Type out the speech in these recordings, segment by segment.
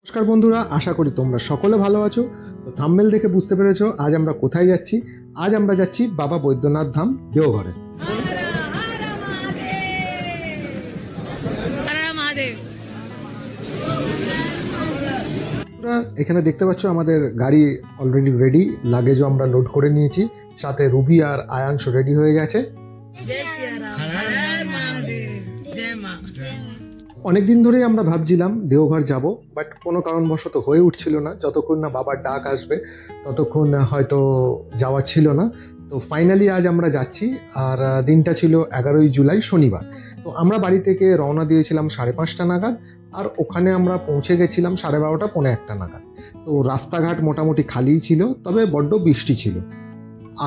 নমস্কার বন্ধুরা, আশা করি তোমরা সকলে ভালো আছো। তো থাম্বনেল দেখে বুঝতে পেরেছো আজ আমরা কোথায় যাচ্ছি। আজ আমরা যাচ্ছি বাবা বৈদ্যনাথ ধাম দেওঘরে। বন্ধুরা, এখানে দেখতে পাচ্ছ আমাদের গাড়ি অলরেডি রেডি, লাগেজও আমরা লোড করে নিয়েছি, সাথে রুবি আর আয়াংশ রেডি হয়ে গেছে। অনেকদিন ধরেই আমরা ভাবছিলাম দেওঘর যাব, বাট কোনো কারণবশত হয়ে উঠছিল না। যতক্ষণ না বাবার ডাক আসবে ততক্ষণ হয়তো যাওয়া ছিল না। তো ফাইনালি আজ আমরা যাচ্ছি। আর দিনটা ছিল 11ই জুলাই, শনিবার। তো আমরা বাড়ি থেকে রওনা দিয়েছিলাম 5:30 নাগাদ, আর ওখানে আমরা পৌঁছে গেছিলাম 12:30 পৌনে 1 নাগাদ। তো রাস্তাঘাট মোটামুটি খালিই ছিল, তবে বড্ড বৃষ্টি ছিল।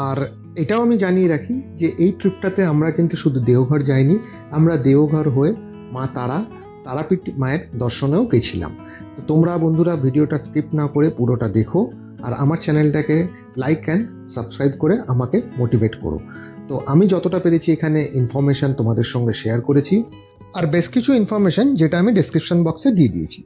আর এটাও আমি জানিয়ে রাখি যে এই ট্রিপটাতে আমরা কিন্তু শুধু দেওঘর যাইনি, আমরা দেওঘর হয়ে মা তারাপীঠ মায়ের দর্শনেও গেছিলাম। তো তোমরা বন্ধুরা ভিডিওটা স্কিপ না করে পুরোটা দেখো, আর আমার চ্যানেলটাকে লাইক অ্যান্ড সাবস্ক্রাইব করে আমাকে মোটিভেট করো। তো আমি যতটা পেরেছি এখানে ইনফরমেশন তোমাদের সঙ্গে শেয়ার করেছি, আর বেশ কিছু ইনফরমেশন যেটা আমি ডেসক্রিপশন বক্সে দিয়ে দিয়েছি।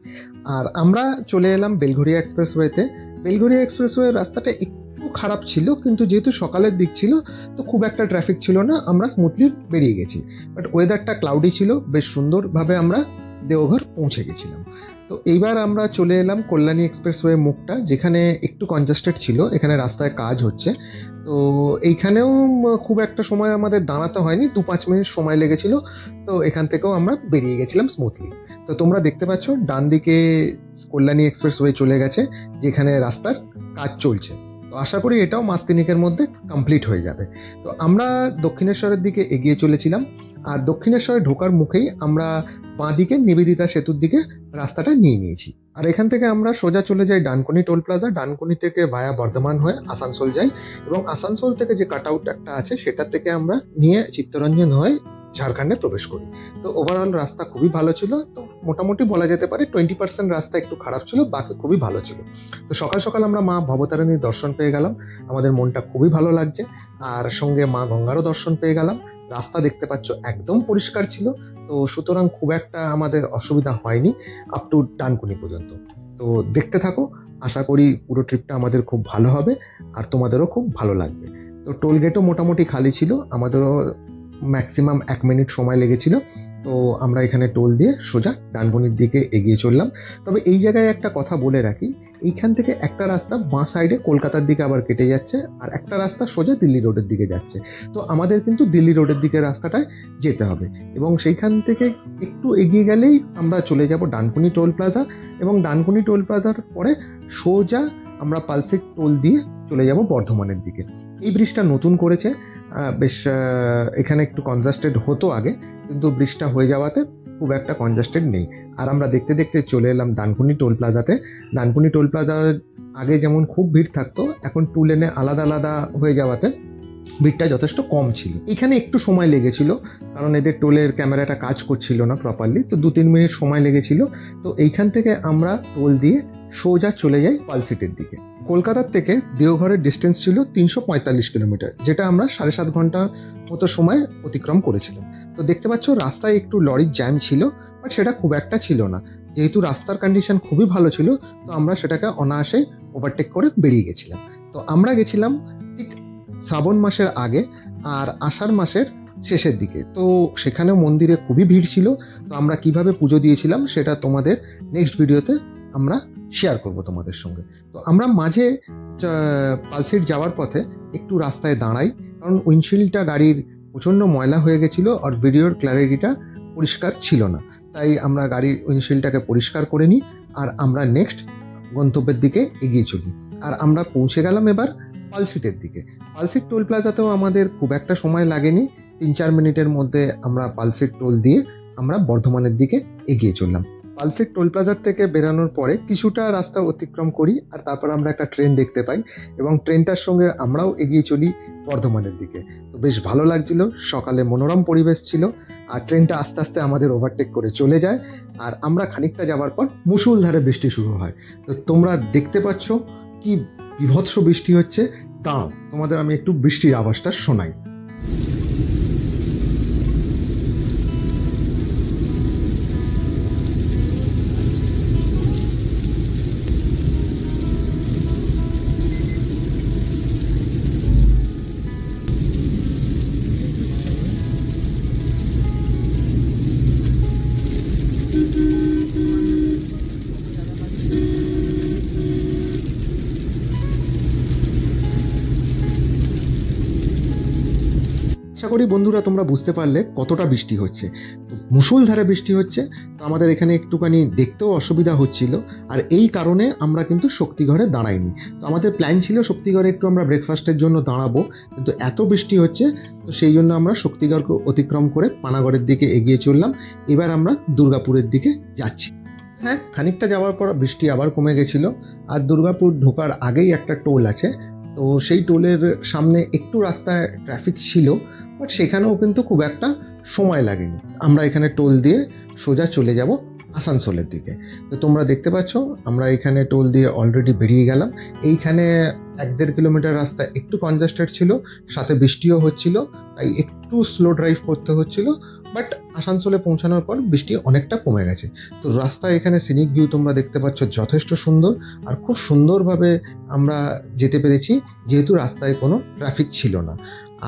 আর আমরা চলে এলাম বেলঘরিয়া এক্সপ্রেসওয়েতে। বেলঘরিয়া এক্সপ্রেসওয়ের রাস্তাটা একটু খারাপ ছিল, কিন্তু যেহেতু সকালের দিক ছিল তো খুব একটা ট্রাফিক ছিল না, আমরা স্মুথলি বেরিয়ে গেছি। বাট ওয়েদারটা ক্লাউডি ছিল, বেশ সুন্দরভাবে আমরা দেওঘর পৌঁছে গেছিলাম। তো এইবার আমরা চলে এলাম কল্যাণী এক্সপ্রেসওয়ে মুখটা, যেখানে একটু কনজাস্টেড ছিল, এখানে রাস্তায় কাজ হচ্ছে। তো এইখানেও খুব একটা সময় আমাদের দাঁড়াতে হয়নি, 2-5 মিনিট সময় লেগেছিল। তো এখান থেকেও আমরা বেরিয়ে গেছিলাম স্মুথলি। তো তোমরা দেখতে পাচ্ছ ডান দিকে কল্যাণী এক্সপ্রেসওয়ে চলে গেছে, যেখানে রাস্তার কাজ চলছে। তো আশা করি এটাও মাস তিনেকের মধ্যে কমপ্লিট হয়ে যাবে। তো আমরা দক্ষিণেশ্বরের দিকে এগিয়ে চলেছিলাম, আর দক্ষিণেশ্বরে ঢোকার মুখেই আমরা বাঁ দিকে নিবেদিতা সেতুর দিকে রাস্তাটা নিয়ে নিয়েছি। আর এখান থেকে আমরা সোজা চলে যাই ডানকুনি টোল প্লাজা। ডানকুনি থেকে ভায়া বর্ধমান হয়ে আসানসোল যাই, এবং আসানসোল থেকে যে কাট আউট একটা আছে সেটা থেকে আমরা নিয়ে চিত্তরঞ্জন হয়ে ঝাড়খণ্ডে প্রবেশ করি। তো ওভারঅল রাস্তা খুবই ভালো ছিল। তো মোটামুটি বলা যেতে পারে 20% রাস্তা একটু খারাপ ছিল, বাকি খুবই ভালো ছিল। তো সকাল সকাল আমরা মা ভবতারিণীর দর্শন পেয়ে গেলাম, আমাদের মনটা খুবই ভালো লাগছে। আর সঙ্গে মা গঙ্গারও দর্শন পেয়ে গেলাম। রাস্তা দেখতে পাচ্ছ একদম পরিষ্কার ছিল, তো সুতরাং খুব একটা আমাদের অসুবিধা হয়নি আপ টু ডানকুনি পর্যন্ত। তো দেখতে থাকো, আশা করি পুরো ট্রিপটা আমাদের খুব ভালো হবে আর তোমাদেরও খুব ভালো লাগবে। তো টোল গেটও মোটামুটি খালি ছিল, আমাদেরও ম্যাক্সিমাম 1 মিনিট সময় লেগেছিল। তো আমরা এখানে টোল দিয়ে সোজা ডানকুনির দিকে এগিয়ে চললাম। তবে এই জায়গায় একটা কথা বলে রাখি, এইখান থেকে একটা রাস্তা বাঁ সাইডে কলকাতার দিকে আবার কেটে যাচ্ছে, আর একটা রাস্তা সোজা দিল্লি রোডের দিকে যাচ্ছে। তো আমাদের কিন্তু দিল্লি রোডের দিকে রাস্তাটায় যেতে হবে, এবং সেইখান থেকে একটু এগিয়ে গেলেই আমরা চলে যাব ডানকুনি টোল প্লাজা, এবং ডানকুনি টোল প্লাজার পরে সোজা আমরা পালসিক টোল দিয়ে চলে যাব বর্ধমানের দিকে। এই ব্রিজটা নতুন করেছে, বেশ এখানে একটু কনজাস্টেড হতো আগে, কিন্তু ব্রিজটা হয়ে যাওয়াতে খুব একটা কনজাস্টেড নেই। আর আমরা দেখতে দেখতে চলে এলাম ডানকুনি টোল প্লাজাতে। ডানকুনি টোল প্লাজা আগে যেমন খুব ভিড় থাকতো, এখন 2 লেনে আলাদা আলাদা হয়ে যাওয়াতে ভিড়টা যথেষ্ট কম ছিল। এখানে একটু সময় লেগেছিল, কারণ এদের টোলের ক্যামেরাটা কাজ করছিল না প্রপারলি, তো 2-3 মিনিট সময় লেগেছিল। তো এইখান থেকে আমরা টোল দিয়ে সোজা চলে যাই পালসিটের দিকে। কলকাতার থেকে দেওঘরের ডিস্টেন্স ছিল 345 কিলোমিটার, যেটা আমরা 7.5 ঘন্টার মতো সময় অতিক্রম করেছিলাম। তো দেখতে পাচ্ছ রাস্তায় একটু লরির জ্যাম ছিল, বাট সেটা খুব একটা ছিল না। যেহেতু রাস্তার কন্ডিশন খুবই ভালো ছিল, তো আমরা সেটাকে অনায়াসে ওভারটেক করে বেরিয়ে গেছিলাম। তো আমরা গেছিলাম ঠিক শ্রাবণ মাসের আগে আর আষাঢ় মাসের শেষের দিকে। তো সেখানে মন্দিরে খুবই ভিড় ছিল। তো আমরা কিভাবে পুজো দিয়েছিলাম সেটা তোমাদের নেক্সট ভিডিওতে আমরা শেয়ার করব তোমাদের সঙ্গে। তো আমরা মাঝে পালসিট যাওয়ার পথে একটু রাস্তায় দাঁড়াই, কারণ উইন্ডশিল্ডটা গাড়ির প্রচণ্ড ময়লা হয়ে গেছিলো আর ভিডিওর ক্ল্যারিটিটা পরিষ্কার ছিল না। তাই আমরা গাড়ির উইন্ডশিল্ডটাকে পরিষ্কার করে নিই, আর আমরা নেক্সট গন্তব্যের দিকে এগিয়ে চলি। আর আমরা পৌঁছে গেলাম এবার পালসিটের দিকে। পালসিট টোল প্লাজাতেও আমাদের খুব একটা সময় লাগেনি, 3-4 মিনিটের মধ্যে আমরা পালসিট টোল দিয়ে আমরা বর্ধমানের দিকে এগিয়ে চললাম। পালসিট টোল প্লাজার থেকে বেরানোর পরে কিছুটা রাস্তা অতিক্রম করি, আর তারপর আমরা একটা ট্রেন দেখতে পাই, এবং ট্রেনটার সঙ্গে আমরাও এগিয়ে চলি বর্ধমানের দিকে। তো বেশ ভালো লাগছিল, সকালে মনোরম পরিবেশ ছিল, আর ট্রেনটা আস্তে আস্তে আমাদের ওভারটেক করে চলে যায়। আর আমরা খানিকটা যাওয়ার পর মুষলধারে বৃষ্টি শুরু হয়। তো তোমরা দেখতে পাচ্ছ কি বিভৎস বৃষ্টি হচ্ছে। দাঁড়াও, তোমাদের আমি একটু বৃষ্টির আওয়াজটা শোনাই। পরই বন্ধুরা তোমরা বুঝতে পারলে কতটা বৃষ্টি হচ্ছে। তো মুষলধারে বৃষ্টি হচ্ছে, তো আমাদের এখানে একটুখানি দেখতেও অসুবিধা হচ্ছিল, আর এই কারণে আমরা কিন্তু শক্তিগড়ে দাঁড়াইনি। তো আমাদের প্ল্যান ছিল শক্তিগড়ে একটু আমরা ব্রেকফাস্টের জন্য দাঁড়াবো, কিন্তু এত বৃষ্টি হচ্ছে তো সেই জন্য আমরা শক্তিগড়কে অতিক্রম করে পানাগড়ের দিকে এগিয়ে চললাম। এবার আমরা দুর্গাপুরের দিকে যাচ্ছি। হ্যাঁ, খানিকটা যাওয়ার পর বৃষ্টি আবার কমে গেছিল, আর দুর্গাপুর ঢোকার আগেই একটা টোল আছে, তো সেই টোলের সামনে একটু রাস্তায় ট্রাফিক ছিল, বাট সেখানেও কিন্তু খুব একটা সময় লাগেনি। আমরা এখানে টোল দিয়ে সোজা চলে যাব আসানসোলের দিকে। তো তোমরা দেখতে পাচ্ছ আমরা এখানে টোল দিয়ে অলরেডি বেরিয়ে গেলাম। এইখানে 1-1.5 কিলোমিটার রাস্তা একটু কনজাস্টেড ছিল, সাথে বৃষ্টিও হচ্ছিল, তাই একটু স্লো ড্রাইভ করতে হচ্ছিল। বাট আসানসোলে পৌঁছানোর পর বৃষ্টি অনেকটা কমে গেছে। তো রাস্তা এখানে সিনিক ভিউ তোমরা দেখতে পাচ্ছ যথেষ্ট সুন্দর, আর খুব সুন্দরভাবে আমরা যেতে পেরেছি যেহেতু রাস্তায় কোনো ট্রাফিক ছিল না।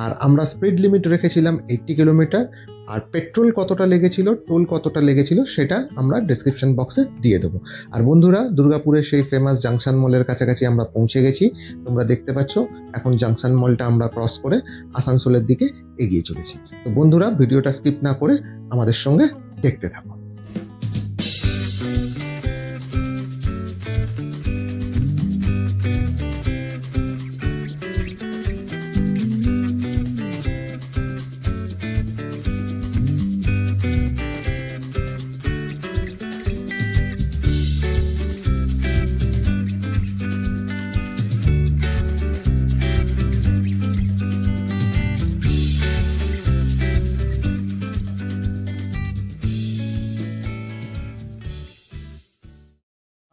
আর আমরা স্পিড লিমিট রেখেছিলাম 80 কিলোমিটার, আর পেট্রোল কতটা লেগেছিল, টোল কতটা লেগেছিল সেটা আমরা ডেসক্রিপশন বক্সে দিয়ে দেবো। আর বন্ধুরা, দুর্গাপুরের সেই ফেমাস জাংশন মলের কাছাকাছি আমরা পৌঁছে গেছি। তোমরা দেখতে পাচ্ছ এখন জাংশন মলটা আমরা ক্রস করে আসানসোলের দিকে এগিয়ে চলেছি। তো বন্ধুরা, ভিডিওটা স্কিপ না করে আমাদের সঙ্গে দেখতে থাকো।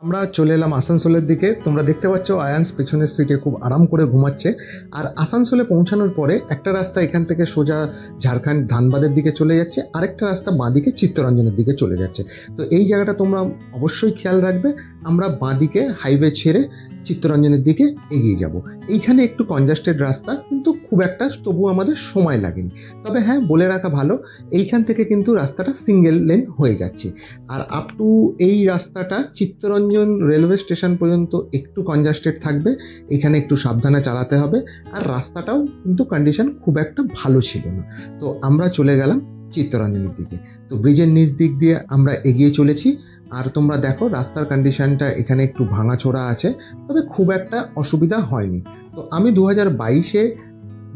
আমরা চলে এলাম আসানসোলের দিকে। তোমরা দেখতে পাচ্ছ আয়ান্স পেছনের সিটে খুব আরাম করে ঘুমাচ্ছে। আর আসানসোলে পৌঁছানোর পরে একটা রাস্তা এখান থেকে সোজা ঝাড়খণ্ড ধানবাদের দিকে চলে যাচ্ছে, আরেকটা রাস্তা বাঁদিকে চিত্তরঞ্জনের দিকে চলে যাচ্ছে। তো এই জায়গাটা তোমরা অবশ্যই খেয়াল রাখবে। আমরা বাঁদিকে হাইওয়ে ছেড়ে চিত্তরঞ্জনের দিকে এগিয়ে যাব। এইখানে একটু কনজাস্টেড রাস্তা, কিন্তু খুব একটা তবু আমাদের সময় লাগেনি। তবে হ্যাঁ, বলে রাখা ভালো, এইখান থেকে কিন্তু রাস্তাটা সিঙ্গেল লেন হয়ে যাচ্ছে। আর আপ টু এই রাস্তাটা চিত্তরঞ্জন রেলওয়ে স্টেশন পর্যন্ত একটু কনজাস্টেড থাকবে, এখানে একটু সাবধানে চালাতে হবে। আর রাস্তাটাও কিন্তু কন্ডিশন খুব একটা ভালো ছিল না। তো আমরা চলে গেলাম চিত্তরঞ্জনের দিকে। তো ব্রিজের নিচ দিক দিয়ে আমরা এগিয়ে চলেছি। আর তোমরা দেখো রাস্তার কন্ডিশনটা এখানে একটু ভাঙাচোরা আছে, তবে খুব একটা অসুবিধা হয়নি। তো আমি 2022-এ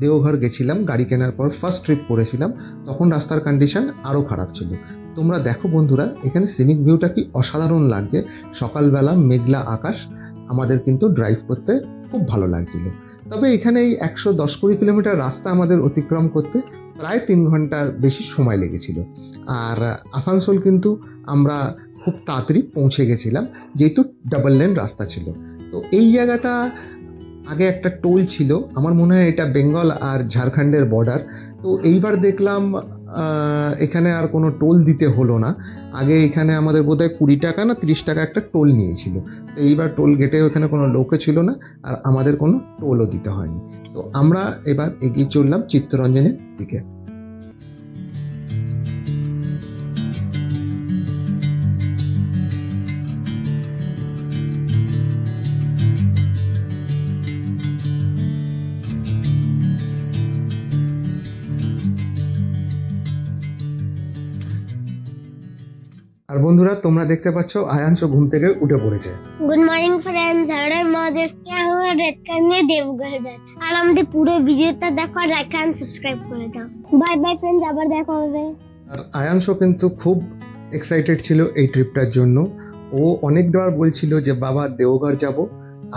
দেওঘর গেছিলাম গাড়ি কেনার পর, ফার্স্ট ট্রিপ করেছিলাম, তখন রাস্তার কন্ডিশন আরও খারাপ ছিল। তোমরা দেখো বন্ধুরা, এখানে সিনিক ভিউটা কি অসাধারণ লাগছে। সকালবেলা মেঘলা আকাশ, আমাদের কিন্তু ড্রাইভ করতে খুব ভালো লাগছিল। তবে এখানে এই 110-20 কিলোমিটার রাস্তা আমাদের অতিক্রম করতে প্রায় 3 ঘন্টার বেশি সময় লেগেছিল। আর আসানসোল কিন্তু আমরা খুব তাড়াতাড়ি পৌঁছে গেছিলাম, যেহেতু ডাবল লেন রাস্তা ছিল। তো এই জায়গাটা আগে একটা টোল ছিল, আমার মনে হয় এটা বেঙ্গল আর ঝাড়খণ্ডের বর্ডার। তো এইবার দেখলাম এখানে আর কোনো টোল দিতে হলো না। আগে এখানে আমাদের বোধহয় 20 টাকা না 30 টাকা একটা টোল নিয়েছিল। তো এইবার টোল গেটে ওখানে কোনো লোকও ছিল না, আর আমাদের কোনো টোলও দিতে হয়নি। তো আমরা এবার এগিয়ে চললাম চিত্তরঞ্জনের দিকে। আর বন্ধুরা, তোমরা দেখতে পাচ্ছ আয়াংশ ঘুম থেকে উঠে পড়েছে। গুড মর্নিং ফ্রেন্ডস, হরে মহাদেবকে আমরা রেড কার নিয়ে দেবঘর যাচ্ছি। আর আমাদের পুরো ভিডিওটা দেখো আর লাইক এন্ড সাবস্ক্রাইব করে দাও। বাই বাই ফ্রেন্ডস, আবার দেখা হবে। আর আয়াংশ কিন্তু খুব এক্সাইটেড ছিল এই ট্রিপটার জন্য। ও অনেকবার বলছিল যে বাবা দেওঘর যাব,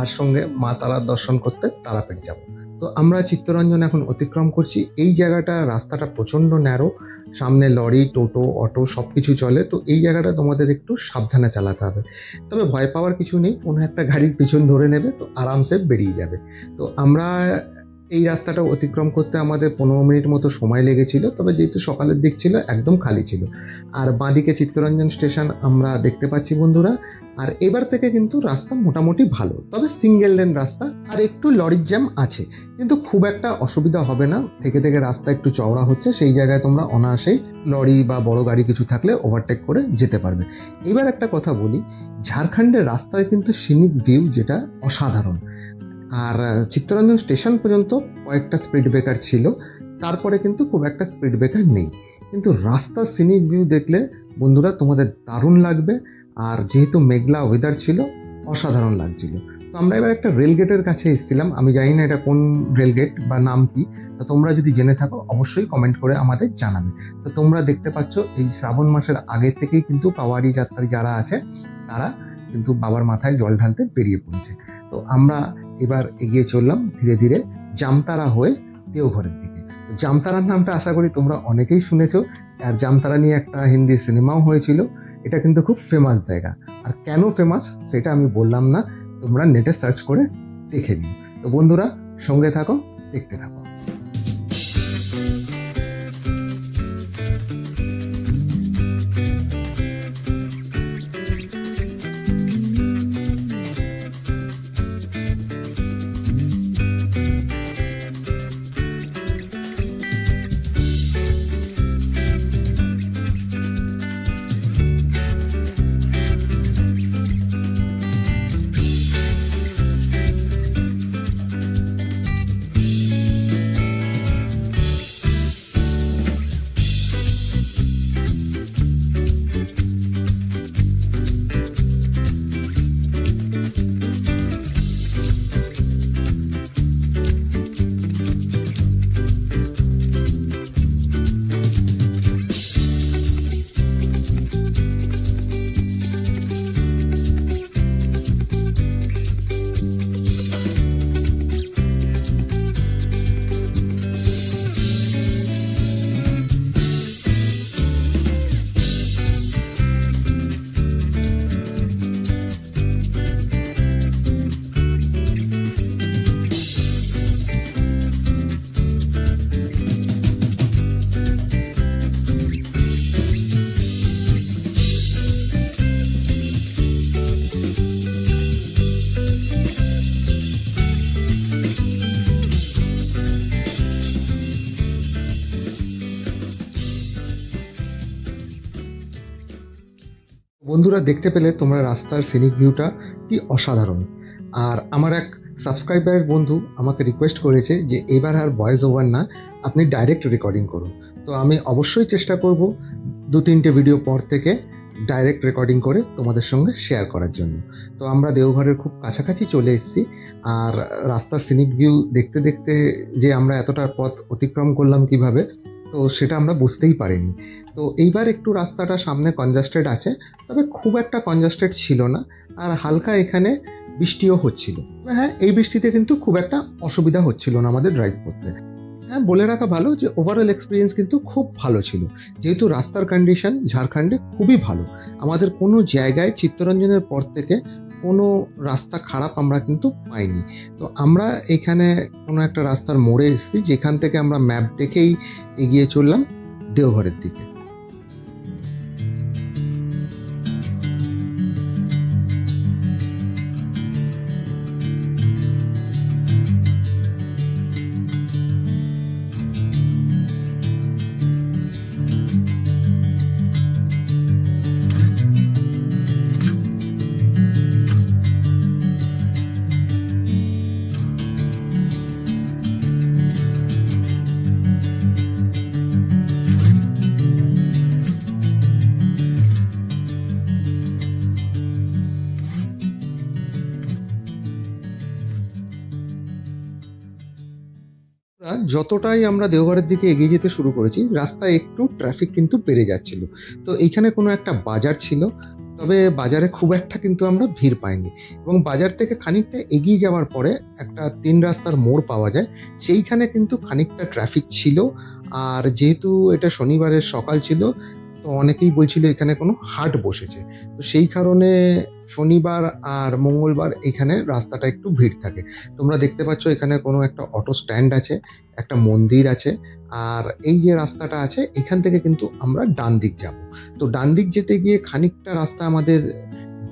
আর সঙ্গে মা তারার দর্শন করতে তারাপীঠ যাব। তো আমরা চিত্তরঞ্জন এখন অতিক্রম করছি। এই জায়গাটা রাস্তাটা প্রচণ্ড ন্যারো, সামনে লরি, টোটো, অটো সব কিছু চলে। তো এই জায়গাটা তোমাদের একটু সাবধানে চালাতে হবে। তবে ভয় পাওয়ার কিছু নেই, কোনো একটা গাড়ির পিছন ধরে নেবে তো আরামসে বেরিয়ে যাবে। তো আমরা এই রাস্তাটা অতিক্রম করতে আমাদের 15 মিনিট মতো সময় লেগেছিল, তবে যেহেতু সকালের দিক ছিল একদম খালি ছিল। আর বাঁদিকে চিত্তরঞ্জন স্টেশন আমরা দেখতে পাচ্ছি বন্ধুরা। আর এবার থেকে কিন্তু রাস্তা মোটামুটি ভালো, তবে সিঙ্গেল লেন রাস্তা, আর একটু লরির জ্যাম আছে, কিন্তু খুব একটা অসুবিধা হবে না। থেকে থেকে রাস্তা একটু চওড়া হচ্ছে, সেই জায়গায় তোমরা অনায়াসেই লরি বা বড় গাড়ি কিছু থাকলে ওভারটেক করে যেতে পারবে। এবার একটা কথা বলি, ঝাড়খণ্ডের রাস্তায় কিন্তু সিনিক ভিউ যেটা অসাধারণ। আর চিত্তরঞ্জন স্টেশন পর্যন্ত কয়েকটা স্পিড ব্রেকার ছিল, তারপরে কিন্তু খুব একটা স্পিড ব্রেকার নেই, কিন্তু রাস্তার সিনিক ভিউ দেখলে বন্ধুরা তোমাদের দারুণ লাগবে। আর যেহেতু মেঘলা ওয়েদার ছিল, অসাধারণ লাগছিল। তো আমরা এবার একটা রেলগেটের কাছে এসেছিলাম, আমি জানি না এটা কোন রেলগেট বা নাম কি, তো তোমরা যদি জেনে থাকো অবশ্যই কমেন্ট করে আমাদের জানাবে। তো তোমরা দেখতে পাচ্ছ এই শ্রাবণ মাসের আগে থেকেই কিন্তু কাওয়াড়ি যাত্রী যারা আছে তারা কিন্তু বাবার মাথায় জল ঢালতে বেরিয়ে পড়েছে। তো আমরা এবার এগিয়ে চললাম ধীরে ধীরে জামতারা হয়ে দেওঘরের দিকে। তো জামতারার নামটা আশা করি তোমরা অনেকেই শুনেছো, আর জামতারা নিয়ে একটা হিন্দি সিনেমাও হয়েছিল। এটা কিন্তু খুব ফেমাস জায়গা, আর কেন ফেমাস সেটা আমি বললাম না, তোমরা নেটে সার্চ করে দেখে নিও। তো বন্ধুরা সঙ্গে থাকো, দেখতে থাকো। বন্ধুরা দেখতে পেলে তোমরা রাস্তার সিনিক ভিউটা কি অসাধারণ। আর আমার এক সাবস্ক্রাইবারের বন্ধু আমাকে রিকোয়েস্ট করেছে যে এবার আর ভয়েস ওভার না, আপনি ডাইরেক্ট রেকর্ডিং করুন। তো আমি অবশ্যই চেষ্টা করব 2-3টে ভিডিও পর থেকে ডাইরেক্ট রেকর্ডিং করে তোমাদের সঙ্গে শেয়ার করার জন্য। তো আমরা দেওঘরের খুব কাছাকাছি চলে এসেছি, আর রাস্তার সিনিক ভিউ দেখতে দেখতে যে আমরা এতটা পথ অতিক্রম করলাম কিভাবে, তো সেটা আমরা বুঝতেই পারিনি। তো এইবার একটু রাস্তাটা সামনে কনজাস্টেড আছে, তবে খুব একটা কনজাস্টেড ছিল না, আর হালকা এখানে বৃষ্টিও হচ্ছিল। হ্যাঁ, এই বৃষ্টিতে কিন্তু খুব একটা অসুবিধা হচ্ছিল না আমাদের ড্রাইভ করতে। হ্যাঁ, বলে রাখা ভালো যে ওভারঅল এক্সপিরিয়েন্স কিন্তু খুব ভালো ছিল, যেহেতু রাস্তার কন্ডিশন ঝাড়খণ্ডে খুবই ভালো। আমাদের কোনো জায়গায় চিত্তরঞ্জনের পর থেকে কোনো রাস্তা খারাপ আমরা কিন্তু পাইনি। তো আমরা এখানে কোনো একটা রাস্তার মোড়ে এসেছি, যেখান থেকে আমরা ম্যাপ দেখেই এগিয়ে চললাম দেওঘরের দিকে। যতটাই আমরা দেওঘরের দিকে এগিয়ে যেতে শুরু করেছি, রাস্তায় একটু ট্রাফিক কিন্তু বেড়ে যাচ্ছিল। তো এইখানে কোনো একটা বাজার ছিল, তবে বাজারে খুব একটা কিন্তু আমরা ভিড় পাইনি। এবং বাজার থেকে খানিকটা এগিয়ে যাওয়ার পরে একটা 3 রাস্তার মোড় পাওয়া যায়, সেইখানে কিন্তু খানিকটা ট্রাফিক ছিল। আর যেহেতু এটা শনিবারের সকাল ছিল, তো অনেকেই বলছিল এখানে কোনো হাট বসেছে, তো সেই কারণে শনিবার আর মঙ্গলবার এখানে রাস্তাটা একটু ভিড় থাকে। তোমরা দেখতে পাচ্ছ এখানে কোনো একটা অটো স্ট্যান্ড আছে, একটা মন্দির আছে, আর এই যে রাস্তাটা আছে এখান থেকে কিন্তু আমরা ডান দিক যাব। তো ডান দিক যেতে গিয়ে খানিকটা রাস্তা আমাদের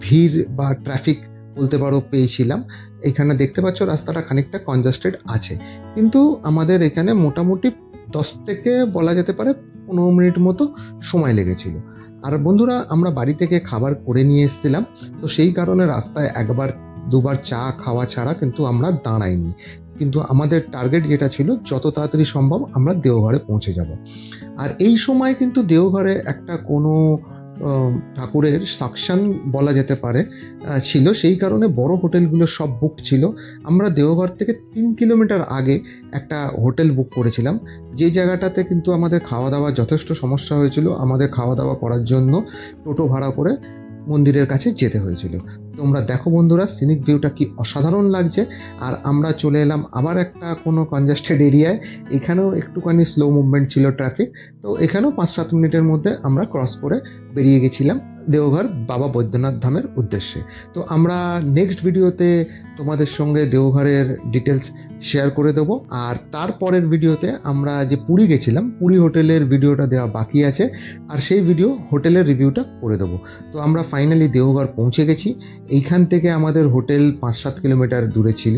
ভিড় বা ট্রাফিক বলতে পারো পেয়েছিলাম। এখানে দেখতে পাচ্ছ রাস্তাটা খানিকটা কনজাস্টেড আছে, কিন্তু আমাদের এখানে মোটামুটি 10 থেকে বলা যেতে পারে 15 মিনিট মতো সময় লেগেছিল। আর বন্ধুরা, আমরা বাড়ি থেকে খাবার করে নিয়ে এসেছিলাম, তো সেই কারণে রাস্তায় একবার দুবার চা খাওয়া ছাড়া কিন্তু আমরা দাঁড়াইনি। কিন্তু আমাদের টার্গেট যেটা ছিল যত তাড়াতাড়ি সম্ভব আমরা দেওঘরে পৌঁছে যাব। আর এই সময় কিন্তু দেওঘরে একটা কোনো ঠাকুরের সাকশন বলা যেতে পারে ছিল, সেই কারণে বড় হোটেলগুলো সব বুকড ছিল। আমরা দেওঘর থেকে 3 কিলোমিটার আগে একটা হোটেল বুক করেছিলাম, যে জায়গাটাতে কিন্তু আমাদের খাওয়া দাওয়া যথেষ্ট সমস্যা হয়েছিল। আমাদের খাওয়া দাওয়া করার জন্য টোটো ভাড়া করে মন্দিরের কাছে যেতে হয়েছিল। তোমরা দেখো বন্ধুরা, সিনিক ভিউটা কি অসাধারণ লাগছে। আর আমরা চলে এলাম আবার একটা কোনো কনজাস্টেড এরিয়ায়। এখানেও একটুখানি স্লো মুভমেন্ট ছিল ট্রাফিক, তো এখানেও 5-7 মিনিটের মধ্যে আমরা ক্রস করে বেরিয়ে গেছিলাম দেওঘর বাবা বৈদ্যনাথ ধামের উদ্দেশ্যে। তো আমরা নেক্সট ভিডিওতে তোমাদের সঙ্গে দেওঘরের ডিটেলস শেয়ার করে দেবো। আর তারপরের ভিডিওতে আমরা যে পুরী গেছিলাম, পুরী হোটেলের ভিডিওটা দেওয়া বাকি আছে, আর সেই ভিডিও হোটেলের রিভিউটা করে দেবো। তো আমরা ফাইনালি দেওঘর পৌঁছে গেছি। এইখান থেকে আমাদের হোটেল 5-7 কিলোমিটার দূরে ছিল,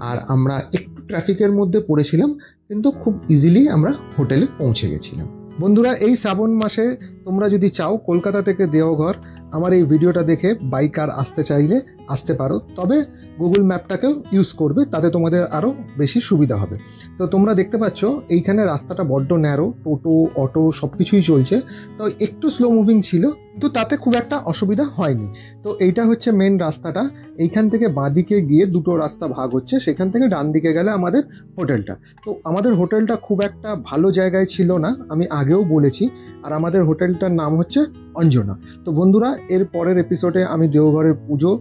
আর আমরা একটু ট্রাফিকের মধ্যে পড়েছিলাম, কিন্তু খুব ইজিলি আমরা হোটেলে পৌঁছে গেছিলাম। বন্ধুরা, এই শ্রাবণ মাসে তোমরা যদি চাও কলকাতা থেকে দেওঘর আমার এই ভিডিওটা দেখে বাই কার আসতে চাইলে আসতে পারো, তবে গুগল ম্যাপটাকেও ইউজ করবে, তাতে তোমাদের আরও বেশি সুবিধা হবে। তো তোমরা দেখতে পাচ্ছ এইখানে রাস্তাটা বড্ড ন্যারো, টোটো অটো সব কিছুই চলছে, তো একটু স্লো মুভিং ছিল, কিন্তু তাতে খুব একটা অসুবিধা হয়নি। তো এইটা হচ্ছে মেন রাস্তাটা। এইখান থেকে বাঁদিকে গিয়ে দুটো রাস্তা ভাগ হচ্ছে, সেখান থেকে ডান দিকে গেলে আমাদের হোটেলটা। তো আমাদের হোটেলটা খুব একটা ভালো জায়গায় ছিল না, আমি আগেও বলেছি। আর আমাদের হোটেলটার নাম হচ্ছে অঞ্জনা। তো বন্ধুরা, এর পরের এপিসোডে আমি দেওঘরের পুজো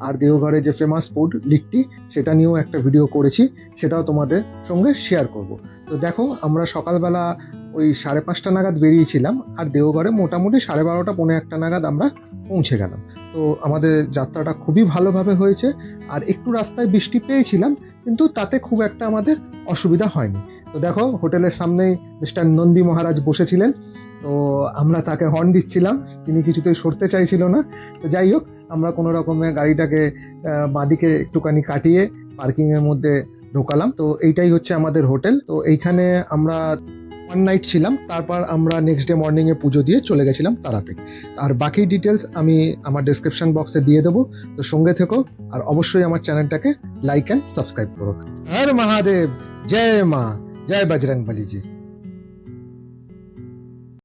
আর দেওঘরে যে ফেমাস ফুড লিট্টি সেটা নিয়েও একটা ভিডিও করেছি, সেটাও তোমাদের সঙ্গে শেয়ার করব। তো দেখো, আমরা সকালবেলা ওই 5:30 নাগাদ বেরিয়েছিলাম, আর দেওঘরে মোটামুটি 12:30 পৌনে 1 নাগাদ আমরা পৌঁছে গেলাম। তো আমাদের যাত্রাটা খুবই ভালোভাবে হয়েছে। আর একটু রাস্তায় বৃষ্টি পেয়েছিলাম, কিন্তু তাতে খুব একটা আমাদের অসুবিধা হয়নি। তো দেখো, হোটেলের সামনেই মিস্টার নন্দী মহারাজ বসেছিলেন, তো আমরা তাকে হর্ন দিচ্ছিলাম, তিনি কিছুতেই সরতে চাইছিল না। তো যাই হোক, আমরা কোনো রকমে গাড়িটাকে বাঁদিকে একটুখানি কাটিয়ে পার্কিংয়ের মধ্যে ঢোকালাম। তো এইটাই হচ্ছে আমাদের হোটেল। তো এইখানে আমরা 1 নাইট ছিলাম, তারপর আমরা নেক্সট ডে মর্নিংয়ে পুজো দিয়ে চলে গেছিলাম তারাপীঠ। আর বাকি ডিটেলস আমি আমার ডেসক্রিপশন বক্সে দিয়ে দেবো, তো সঙ্গে থেকো। আর অবশ্যই আমার চ্যানেলটাকে লাইক অ্যান্ড সাবস্ক্রাইব করো। হর মহাদেব, জয় মা, জয় বজরংবলী জি।